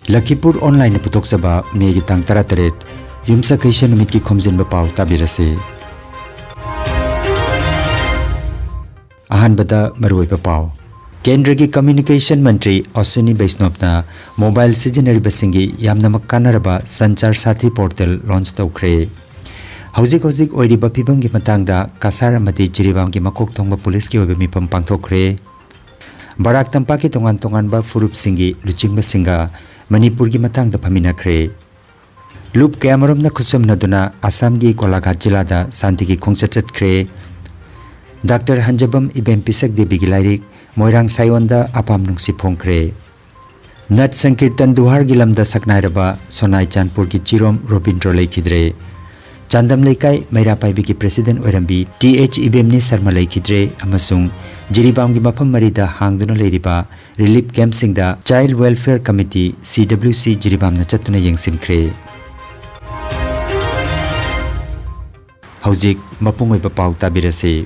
Lakhipuronline putoksaba megi tang tarateret yumsa kaisha numit ki Khomjinba Pao tabirase. Ahanbada maruiba Pao. Kendra ki Communication Mantri Osini Baisnopna mobile sizinari basingi yamna makanaraba sanchar sathi portal launch taukre. Hauzik oiriba pibam ki matangda kasar amati jiribam ki makok thongba police ki oiba mipam pangthokre. Barak Tampak ki tongan ba furup singi luchingba singa Manipuri ki matang da pamina kre. Loop kamarom na kusum na duna Assam ki Kolaghat jila da santi ki khongchat kre. Dr. Hanjabam ibem pisak de bigilairik Moirang sayonda apam nungsi phongkre. Nat Sankirtan Duhar gilam da saknairaba Sonai Chanpur ki Chirom Robindro lekhidre. Chandam Leikai Mairapai ki President Oirambi TH Ibemni Sarma lekhidre amasung Jiribam ki mafam marida hangduna leiriba Relief Camp singda Child Welfare Committee CWC Jiribam na chatuna yengsinkre. Hauzik mapungoi pa pau tabirase.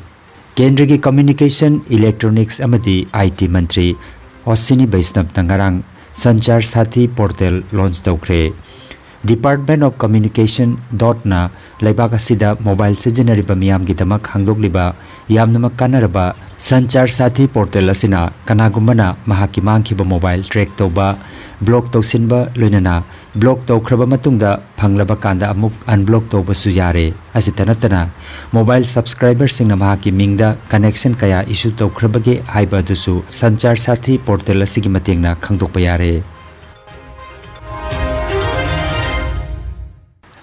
Kendra ki Communication Electronics amadi IT Mantri Osini Baisnab Tangarang Sanchar Sathi Portal launch taukre. Department of Communication na laibak asida mobile sizinariba miyam gitamak hangdogliba yamnamak kanaraba Sanchar Sathi Portal asina kanagumbana mahaki mangkiba mobile track toba block tausinba loinana block taukraba matungda phanglaba kanda amuk unblock toba su yare asitanatana mobile subscriber singna mahaki mingda connection kaya issue taukrabage haiba dusu Sanchar Sathi Portal asigi matengna khangdokpa yare.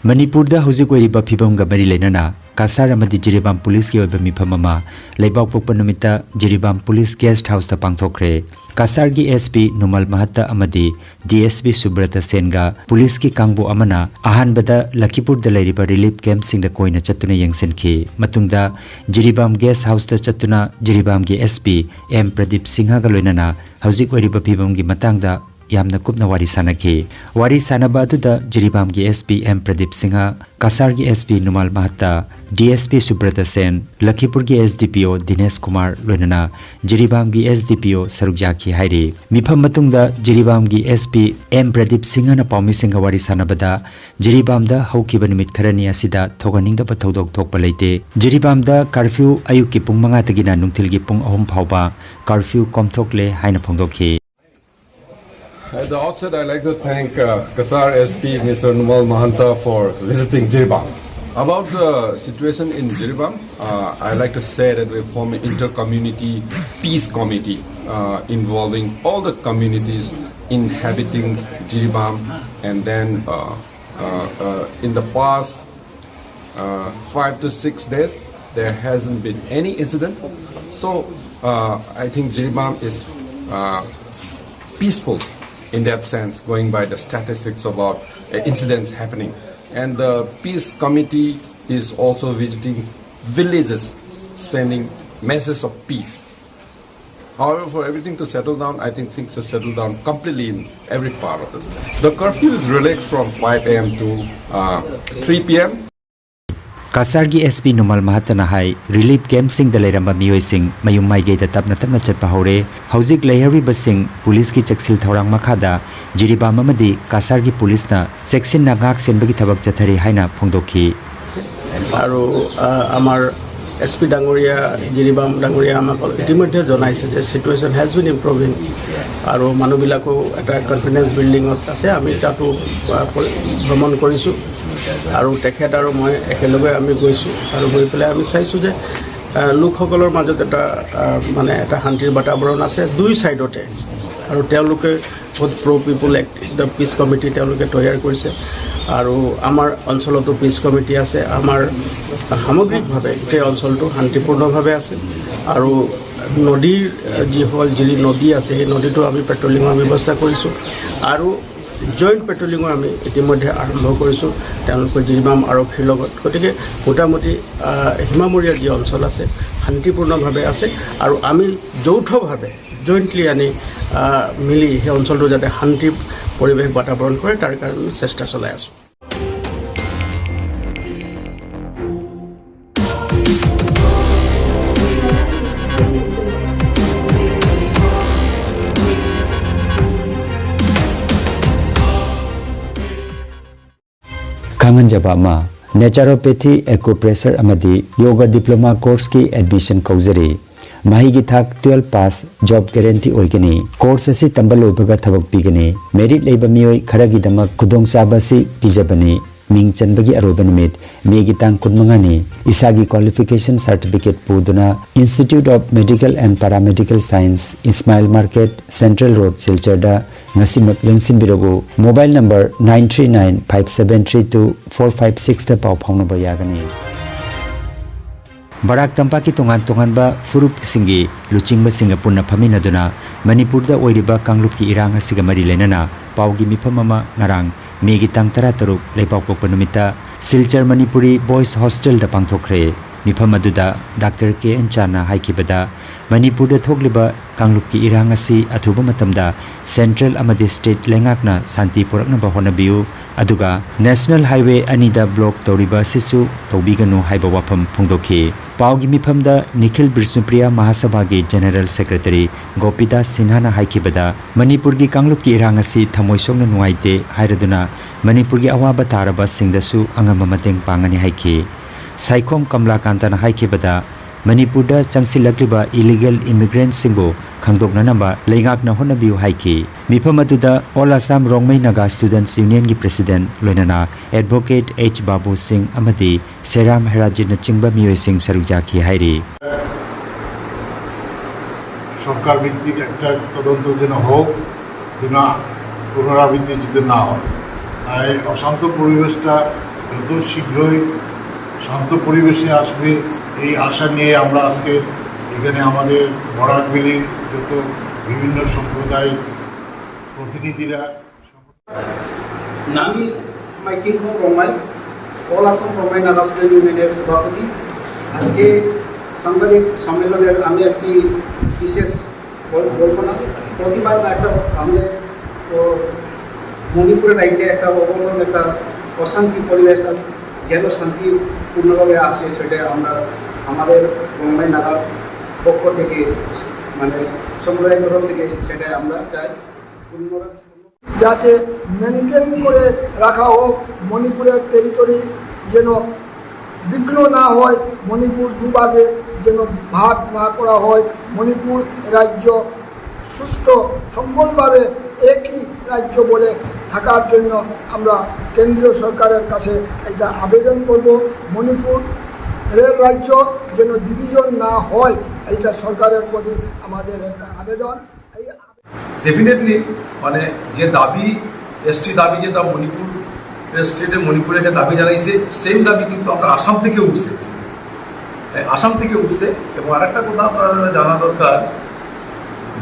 Manipur da hauzik oiriba phibam ga mari leinana kasar amadi Jiribam police ki oiba mifam ama leibak pokpa numita Jiribam police guest house ta pangthokre. Kasar gi SP Numal Mahatta amadi DSP Subrata Senga police ki kangbo amana ahanbada Lakhipur da leiriba relief camp sing da koina chatuna yengsenki matungda Jiribam guest house ta chatuna Jiribam gi SP M Pradip Singha ga loinana hauzik oiriba phibam gi matangda yamna kupna wari sanaki. Wari sanaba aduda Jiribam ki SP M Pradip Singha, Kasar ki SP Numal Mahatta, DSP Subrata Sen, Lakhipur ki SDPO Dinesh Kumar loinana Jiribam ki SDPO Sarukjaki hairi. Mifam matungda Jiribam ki SP M Pradip Singha na paumi singha wari sanabada Jiribam da haukiba nimit kharani asida thoganingda pa thodok thokpa leite. Jiribam da curfew ayuk ki pung 5 tagina nungthil ki pung 3 phauba curfew komthokle haina phongdokhi. At the outset, I'd like to thank Kasar SP Mr. Numal Mahanta for visiting Jiribam. About the situation in Jiribam, I'd like to say that we form an inter-community peace committee involving all the communities inhabiting Jiribam, and then in the past 5 to 6 days, there hasn't been any incident. So I think Jiribam is peaceful in that sense, going by the statistics about incidents happening. And the peace committee is also visiting villages, sending messages of peace. However, for everything to settle down, I think things have settled down completely in every part of the state. The curfew is relaxed from 5 a.m. to 3 p.m. Kasar gi SP Numal Mahatta na hai relief camp sing da leiramba miyoi sing mayum mai ge da tapna chatpa hore hauzik leihari basing police ki chaksil thorang makhada Jiribam amadi Kasar gi police na section na gak sen bagi thabak chathari haina phongdokhi. Aru amar SP Dangoria Jiribam Dangoria amakol itimodhye jonaise je situation has been improving aru manubilako eta confidence building ase ami tatu ভ্রমণ কৰিছো আৰু তেখেত আৰু মই একেলগে আমি গৈছো আৰু গৈ পেলাই আমি চাইছো যে লোকসকলৰ মাজত এটা মানে এটা শান্তিৰ বাতাবৰণ আছে দুই সাইডতে আৰু তেওঁলোকে বহুত pro people the piece committee তেওঁলোকে তৈয়াৰ কৰিছে আৰু আমাৰ অঞ্চলতো পিস কমিটি আছে আমাৰ সামগ্ৰিকভাৱে এই অঞ্চলটো শান্তিপূৰ্ণভাৱে আছে আৰু নদীৰ যি হল জিলি নদী আছে এই নদীটো আমি পেট্ৰলিঙৰ ব্যৱস্থা কৰিছো আৰু জয়েন্ট পেট্ৰলিং আমি ইতিমধ্যে আৰম্ভ কৰিছো তেওঁলোকৰ জিৰিবাম আৰক্ষীৰ লগত গতিকে মোটামুটি হিমামৰীয়া যি অঞ্চল আছে শান্তিপূৰ্ণভাৱে আছে আৰু আমি যৌথভাৱে জয়েন্টলি আনি মিলি সেই অঞ্চলটো যাতে শান্তি পৰিৱেশ বাতাবৰণ কৰে তাৰ কাৰণে চেষ্টা চলাই আছো। khonganjaba ma naturopathy acupressure amadi yoga diploma course ki admission kaujari mahi gi thak 12 pass job guarantee oigani course asi tambal obaga thabak pigani merit leiba mioi kharagi damak khudong sabasi pijabani ming chanbagi aroba nimit megi tang kunmangani isagi qualification certificate puduna Institute of Medical and Paramedical Science Ismail Market Central Road Silchada ngasimak lengsin birogo mobile number 9395732456 ta pau phongnaba yagani Barak Tampak ki tongan ba furup singi luchingba singa punna phaminaduna Manipur da oiriba kanglup ki irang asiga mari lenana paugi miphamama ngarang megi tang tara taruk leipau pokpa numita Silchar Manipuri Boys Hostel da pangthokre mifam aduda Dr. K.N. Chana haikibada Manipur da thokliba kanglup ki irang asi athuba matamda Central amadi State lengakna santi purakna ba honabiu aduga National Highway anida block toriba sisu tobiganu haiba wafam phongdokhi paugi mifamda Nikhil Bisnupriya Mahasabha gi General Secretary Gopidas Sinha na haikibada Manipur gi kanglup ki irang asi thamoisongna nuaite hairaduna Manipur gi awaba taraba singdasu angama mateng pangani haiki Saikhom Kamlakanta na haikibada Manipur da changsilakliba illegal immigrants singbo khangdoknanaba leingakna honabiu haiki mifam aduda All Assam Rongmei Naga Students Union gi President loinana Advocate H Babu Singh amadi Seram Heraji na chingba miyoi sing sarujaki hairi সরকার ভিত্তিক একটা তদন্ত যেন হোক যেন পুনরাবৃত্তি যদি না হয় এই অশান্ত পরিবেশটা যত শীঘ্রই শান্ত পরিবেশে আসবে এই আশা নিয়ে আমরা আজকে এখানে আমাদের বরাক ভ্যালির যত বিভিন্ন সম্প্রদায় প্রতিনিধিরা নামি মাইচিংখম রমাই অল আসাম রমাই নাগা স্টুডেন্ট ইউনিয়নের সভাপতি আজকে সাংবাদিক সম্মেলনের আমি একটি বিশেষ বলবো না প্রতিবাদ একটা আমাদের মণিপুরের রাজ্যে একটা অবলম্বন একটা অশান্তি পরিবেশটা যেন শান্তিপূর্ণভাবে আসে সেটা আমরা আমাদের রমাই নাগা পক্ষ থেকে মানে সম্প্রদায়ের তরফ থেকে সেটা আমরা চাই যাতে মেনটেন করে রাখা হোক মণিপুরের টেরিটরি যেন বিঘ্ন না হয় মণিপুর দুভাগে যেন ভাগ না করা হয় মণিপুর রাজ্য সুস্থ সম্পূর্ণভাবে একই রাজ্য বলে থাকার জন্য আমরা কেন্দ্রীয় সরকারের কাছে এটা আবেদন করব মণিপুরের রাজ্য যেন ডিভিশন না হয় এটা সরকারের প্রতি আমাদের একটা আবেদন ডেফিনেটলি মানে যে দাবি এসটি দাবি যেটা মণিপুর স্টেটে মণিপুরে যে দাবি জানাইছে সেম দাবি কিন্তু আমরা আসাম থেকে উঠছে এবং আরেকটা কথা আপনারা জানা দরকার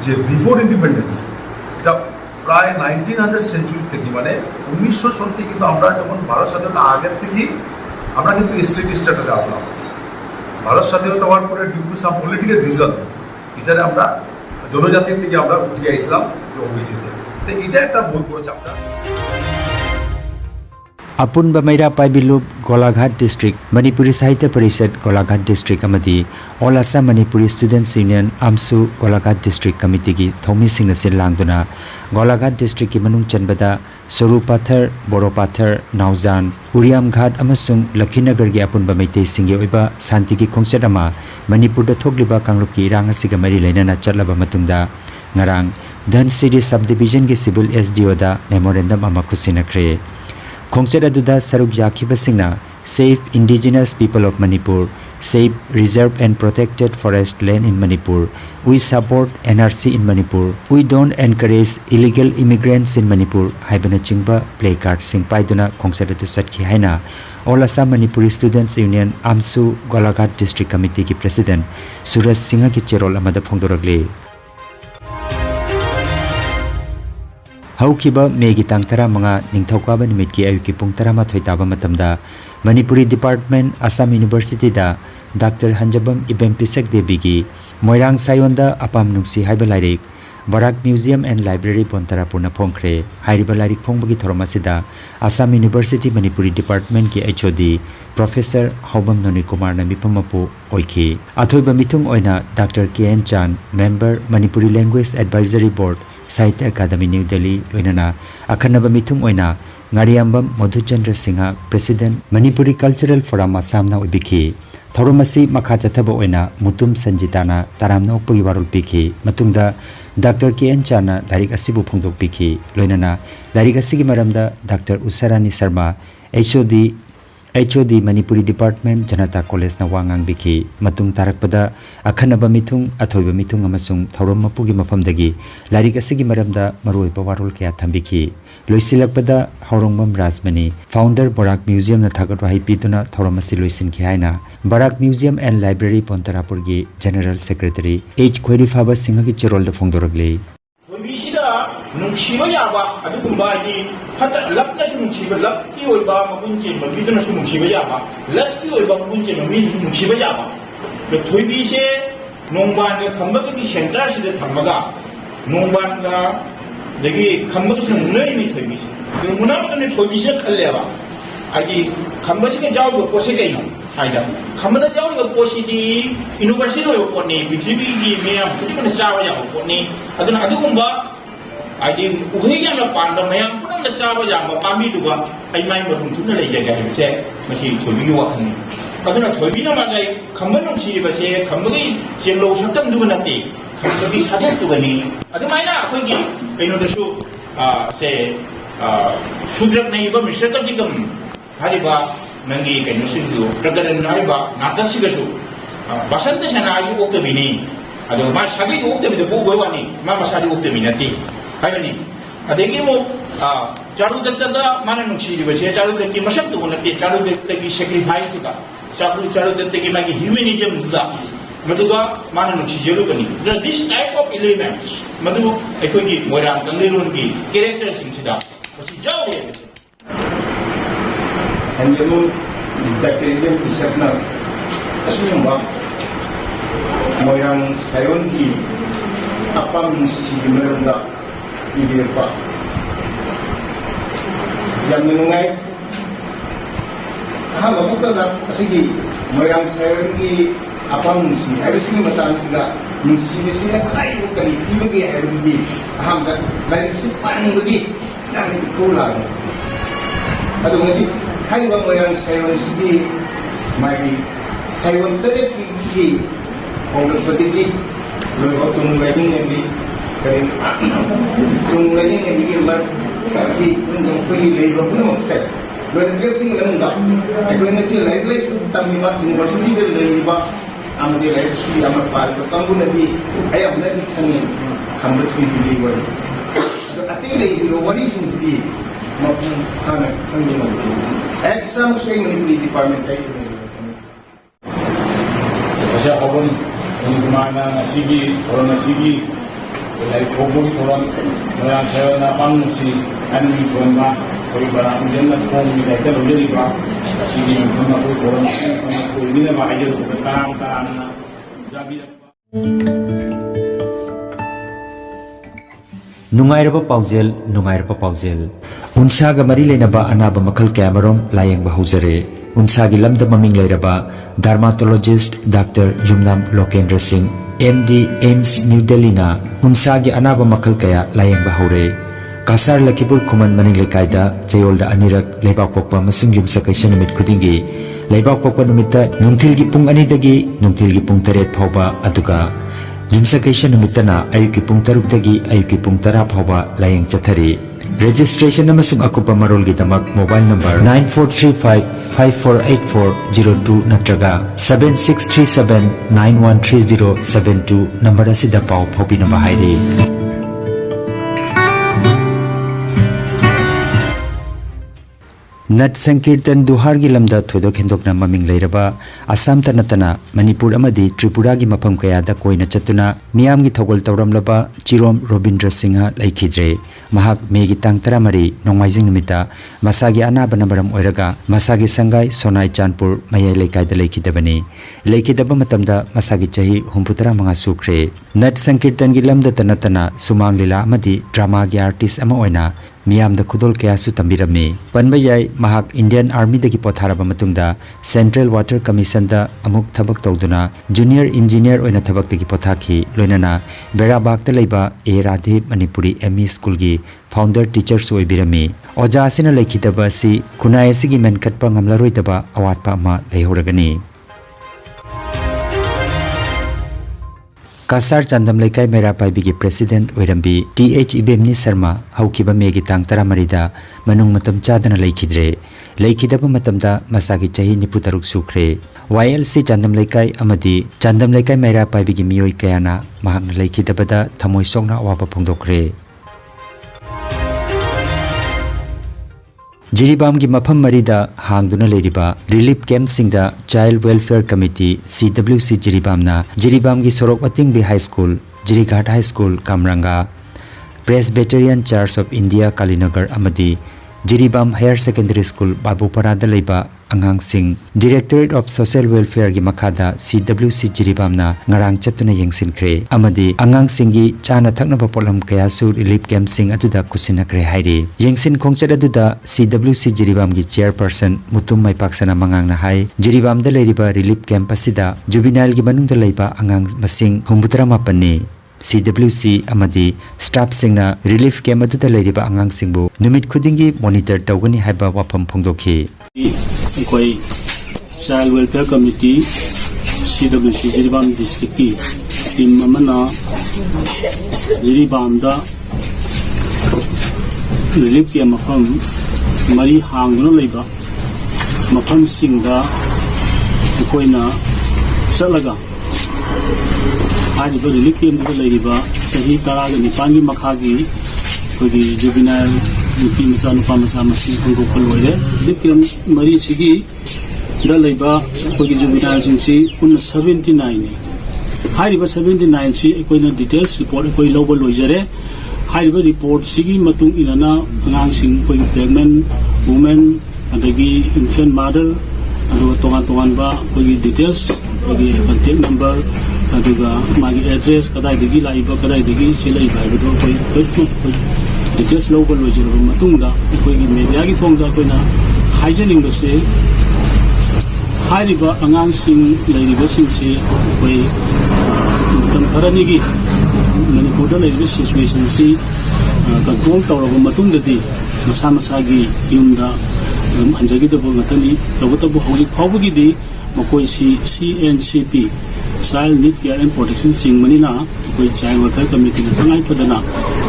যে বিফোর ইন্ডিপেন্ডেন্স এটা প্রায় 1900 সেঞ্চুরি থেকে মানে 1900 সন থেকে কিন্তু আমরা যখন ভারত স্বাধীনতা আগের থেকেই আমরা কিন্তু স্টেট স্ট্যাটাসে আসলাম ভারত স্বাধীনতা হওয়ার পরে due to some political reason এটারে আমরা জনজাতির থেকে আমরা উঠিয়ে আসলাম ওবিসিতে তো এটা একটা বহুত বড় চাপটা Apun Bamaira Paibilub Golaghat District Manipuri Sahitya Parishad Golaghat District amadi All Assam Manipuri Students Union Amsu Golaghat District Committee gi thomi singna sin langduna Golaghat District ki manung chanbada Soru Pathar Boro Pathar Nauzan Uriam Ghat amasung Lakhinagar gi apun bamaite singi oiba santi gi khongchat ama Manipur da thogliba kanglup ki irang asiga mari lainana chatlaba matungda ngarang Dhan City Subdivision gi Civil SDO da memorandum ama khusinakre Khongchat aduda saruk yakhiba singna Save Indigenous People of Manipur Save Reserved and Protected Forest Land in Manipur We support NRC in Manipur We don't encourage illegal immigrants in Manipur haibana chingba placard sing paiduna khongchat adu satki haina All Assam Manipuri Students Union Amsu Golaghat District Committee ki President Suraj Singha ki cherol amada phongdoragle Haukiba Megi Tang Tara Manga Ningthaukwaba Nimit ki ayuki pung 13 taba matamda Manipuri Department Assam University da Dr. Hanjabam Ibem Pisak Devi gi Moirang Sayonda Apam Nungsi haiba lairik Barak Museum and Library Bontara Purna Phongkhre haiba lairik phongbagi thoromasida Assam University Manipuri Department ki HOD Professor Hobam Noni Kumar na mipamapu oiki Athoiba mithung oina Dr. K.N. Chan Member Manipuri Language Advisory Board Sahitya Academy New Delhi loinana akhanaba mithung oina Ngariambam Madhuchandra Singha President Manipuri Cultural Forum Assamna Ubiki Thoromasi Makha Chathaba Oina Mutum Sanjitana Taramna Okpagi Warul Piki Matungda Dr. K.N. Chana Larik Asibu Phongdok Piki Loinana Larik Asigi Maramda Dr. Usarani Sharma HOD Manipuri Department Janata College na wangang biki matung tarakpada akhanaba mithung athoiba mithung amasung thorom mapugi mafamdagi larik asigi maramda maroi pawarul kya thambiki loisilakpada haurongbam rajmani founder Barak Museum na thagat wahi pituna thorom asi loisin ki haina Barak Museum and Library Pontarapur gi General Secretary H Khoirifaba Singha ki chirol da phongdoragle nungsiba yaba adugumba ni hata lapna su nungsiba lapki oiba mapunche mabiduna su nungsiba yaba laski oiba mapunche mabid su nungsiba yaba le thoibi se nongban ga khamba gi center se de thamaga nongban ga degi khamba se munai ni thoibi se de munama ne thoibi se khalleba agi khamba se jaw go pose gai no haida khamba da jaw go posi di university lo ko ni pithribi gi me pudi ko chawa ya ko ni aduna adugumba Adi uhiya na panda mayang punang na chaba jamba kami duga ay may maruntung na lay jaga se masi thobi wa khani aduna thobi na magai khamban nong si ba se khambai jelo sakam duga nati khambai sajak duga ni adu mai na akhoi gi kaino da su se sudrak nei ba misrakam dikam hari ba nangi kaino sinju prakaran hari ba natak si ga su basanta sana ay okta bini adu ma sagi okta bi de bo wani ma masadi okta binati Ayani, adegi mo charu datta mana nungsi di base charu datti masak tu nati charu datta ki sacrifice tu ka charu datta ki magi humanism tu da maduga mana nungsi jelu gani this type of elements madu ekoi ki moira kanglirun ki character sing sida masi jaw ye anjemu diktatorial isapna asumba moirang sayon ki apam si merenda ini Pak yang menungai hamba buka dah segi moyang saya ni apa musi harus ni macam sila musi nak lain bukan ini lagi harus di hamba lain sipan lagi yang dikulang atau musi hari bang moyang saya segi mai saya terlebih orang bertinggi lalu tunggu lagi ni Kering tung lagi yang bikin bar tapi untuk pilih lagi berapa set. Lalu dia sih nggak enggak. Aku ini sih lagi tapi mak university dia lagi bah. Amat dia lagi sih amat par. Kamu nanti ayam nanti kami kamu sih pilih bar. Tapi lagi lowari sih maupun kami nanti. Exam saya Manipuri Department saya. Saya kawan untuk mana sigi orang sigi Like Khomjinba Pao, saya saya nak panggil anime Khomjinba Pao Barak Tampak Khomjinba Pao jadi bah, sini Khomjinba Pao ini nama aja terang jadi. Nungairaba Paujel Unsaga mari lenaba anaba makal kamarom layang bahuzare Unsagi lamda maming lairaba dermatologist Dr. Jumnam Lokendra Singh MD AIMS New Delhi na unsagi anaba makal kaya layang bahure kasar Lakhipur Khuman maning lekaida chayolda anirak leibak pokpa masung yumsa kaisa numit khudingi leibak pokpa numita nungthilgi pung ani dagi nungthilgi pung 8 phawba aduga yumsa kaisa numitana ayuki pung 3 dagi ayuki pung 10 phawba layang chathari registration amasung akupa marol gi damak mobile number 9435548402 natraga 7637913072 number asida pau phobi number hairi Nat Sankirtan Duhar gi lamda thodok hendokna maming leiraba Assam tanatana Manipur amadi Tripura gi mafam kaya da koina chatuna miyam gi thogol tawramlaba Chirom Robindra Singha laikhidre mahak megi tang taramari nongmaijing numita masagi anaba nabaram oiraga masagi sangai Sonai Chanpur mayai laikai da laikhidabani laikhidaba matamda masagi chahi 63 sukre Nat Sankirtan gi lamda tanatana Sumang Lila amadi drama gi artist ama oina मियामदा खुदोल कयासु तंबिरमी पनबा याय महाक Indian army दगी पोथारबा मतुंगदा central water commission दा अमुक थबक तौदुना junior engineer ओइना थबक दगी पोथाखी लोइनाना बेराबागता लेबा ए राधे मणिपुरी एमई स्कूल की फाउंडर टीचर्स ओइबिरमी ओजा असिना लेखितबा असि खुनाय असिगी मेनकटपा ngamlaroidaba awatpa ama leihoragani Kasar Chandam Lekai Mera Paibigi President Oirambi TH Ibemni Sarma Haukiba Megi Tang Taramarida Manung Matam Chadana Leikidre Leikidaba Matamda Masagi Chahi Niputaruk Sukre YLC Chandam Lekai Amadi Chandam Lekai Mera Paibigi Mioi Kayana Mahang Leikidabada Tamoi Songna Wapa Pongdokre Jiribam gi mafam marida hangduna leriba relief camp singda child welfare committee CWC Jiribam na Jiribam gi sorok ating bi high school Jirighat high school Kamranga Presbyterian Church of India Kalinagar amadi Jiribam higher secondary school Babupara da leiba angang sing Directorate of Social Welfare gi makhada CWC Jiribam na ngarang chatuna yengsinkre amadi angang singi chana thakna polam kayasu relief camp sing atuda kusinakre hairi yengsin khongchad aduda CWC Jiribam gi chairperson mutum mai paksana mangang na hai Jiribam da leriba relief camp asida juvenile gi manung da leiba angang masing humbutra mapani CWC amadi staff singna relief camp aduda leriba angang singbu numit khudingi monitor tawgani haiba wafam phongdokhi कोई child welfare committee CWC Jiribam district की team अमना जिरीबाम दा relief के मफम मरी हांगनो लेबा मफम सिंगदा कोइना चलगा आज relief के लेरिबा सही तराग निपांगी मखागी कोई जुबिनाइल नुपी मचा नुपा मचा मसी खंगोपल होइरे लिपके मरी सिगी दा लेबा कोई जुबिनाइल सिंसी पुन 79 ने हारिबा 79 सी कोइना डिटेल्स रिपोर्ट कोई लोबो लोइजरे हारिबा रिपोर्ट सिगी मतुंग इनाना अंगांग सिंग कोई प्रेग्नेंट वुमेन अदगी इन्फेंट मदर अदो तोंगा तोंगानबा कोई डिटेल्स कोई कांटेक्ट नंबर अदुगा मागी एड्रेस कदाइदगी लाइबा कदाइदगी सिलाइबा हाइबदो कोई डिटेल्स लोबो लोइजरे मतुंगदा कोई मीडिया की थोंगदा कोइना हाइजेनिंग बसे हारिबा अंगांग सिंग लेरिबा सिंगसे कोई मतम खरनिगी मणिपुर लेरिबा सिचुएशन सी कंट्रोल तौरबा मतुंगददी मसा मसागी युमदा हंजगिदबो मतनी तबतबो हौजिक फावबगिदी मकोई सी CNCP child need care and protection सिंग मनीना कोई चाइल्ड वेलफेयर कमिटी ने तंगाई फदना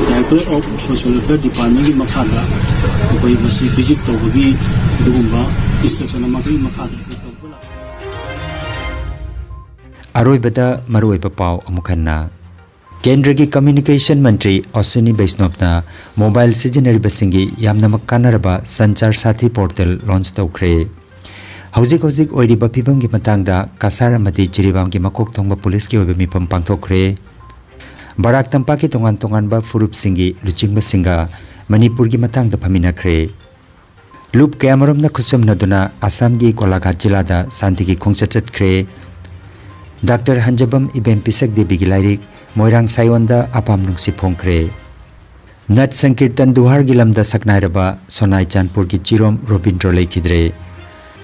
directorate of social welfare department की मखादा कोई मसी विजिट तौबगी दुगुंबा इंस्ट्रक्शन अमगी मखादा अरोइबदा मरोइबा पाव अमुखन्ना केंद्र की कम्युनिकेशन मंत्री अश्विनी वैष्णवना मोबाइल सिजनरिबसिंगी यामना मक्कानरबा संचार साथी पोर्टल लॉन्च तौख्रे हौजिक हौजिक ओइरिबा फिबम की मतंगदा कासार अमदी जिरीबाम की मकोक थोंबा पुलिस की ओइबा मिफम पांगथोख्रे बराक तंपा की तोंगान तोंगानबा फुरुप सिंगी लुचिंगबा सिंगा मणिपुर की मतंगदा फमिनाख्रे लुप कयामरमना खुसमनदुना आसाम की कोलाघाट जिलादा शांति की खोंगचत चतख्रे डॉक्टर हंजबम इबेम पिसक देवी की लाइरिक मोइरांग सायोंदा अपाम नुंगसी फोंख्रे नट संकीर्तन दुहार गिलमदा सकनाइरबा सोनाई चांदपुर की चिरोम रोबिंद्रो लेखिद्रे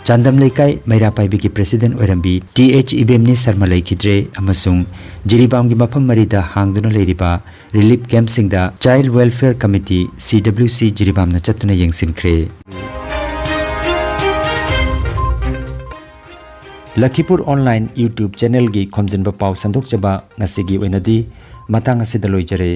चांदम लेकाई मैरा पाइबी की प्रेसिडेंट ओरम्बी TH इबेमनी शर्मा लेखिद्रे अमसुंग जिरीबाम की मफम मरीदा हांगदुना लेरिबा रिलीफ कैंप सिंगदा child welfare committee CWC Jiribam न चतुना यंगसिनख्रे लखीपुर ऑनलाइन YouTube चैनल की खोमजिनबा पाव संदोकचबा ngasi gi oinadi matang asida loijare।